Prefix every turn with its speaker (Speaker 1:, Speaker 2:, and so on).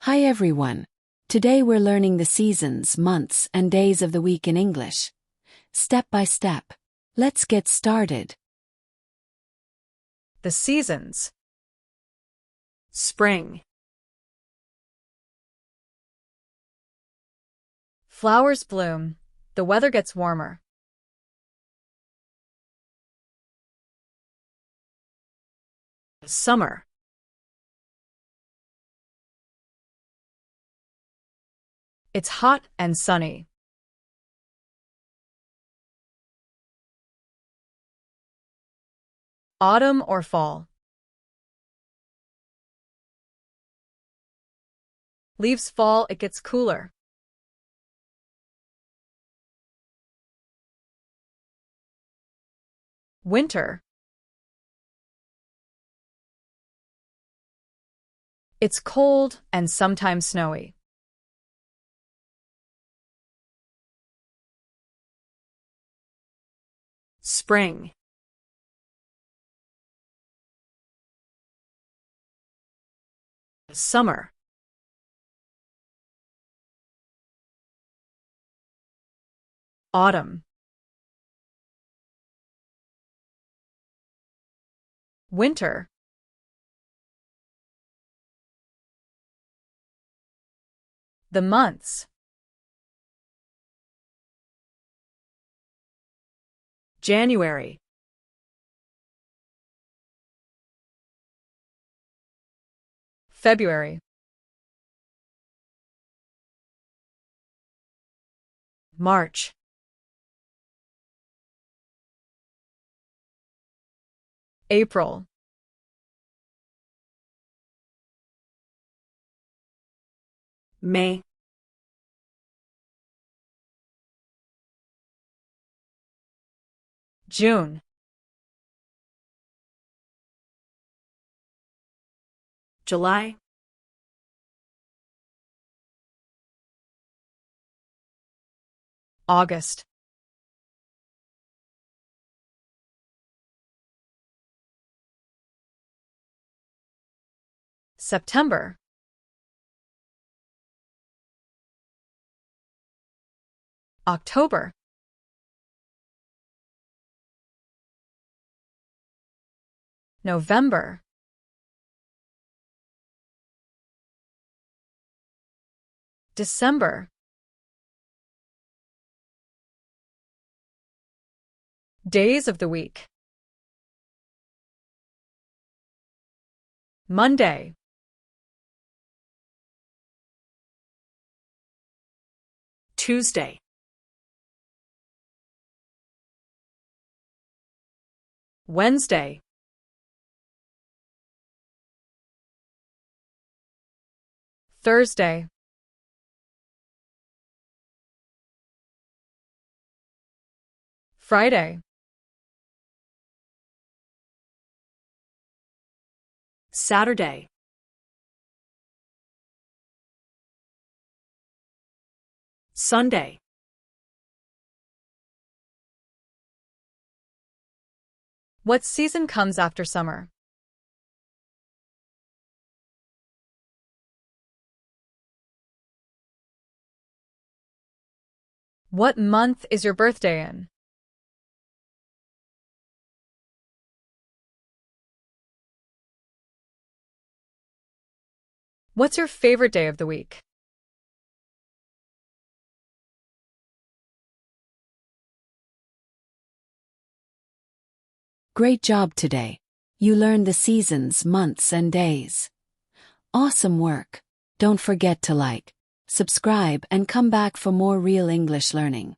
Speaker 1: Hi everyone. Today we're learning the seasons, months, and days of the week in English. Step by step. Let's get started.
Speaker 2: The seasons. Spring. Flowers bloom. The weather gets warmer. Summer. It's hot and sunny. Autumn or fall. Leaves fall, it gets cooler. Winter. It's cold and sometimes snowy. Spring. Summer. Autumn. Winter. The months. January. February. March. April. May. June. July. August. September. October. November. December. Days of the week. Monday. Tuesday. Wednesday. Thursday. Friday. Saturday. Sunday. What season comes after summer? What month is your birthday in? What's your favorite day of the week?
Speaker 1: Great job today. You learned the seasons, months, and days. Awesome work. Don't forget to like, subscribe, and come back for more real English learning.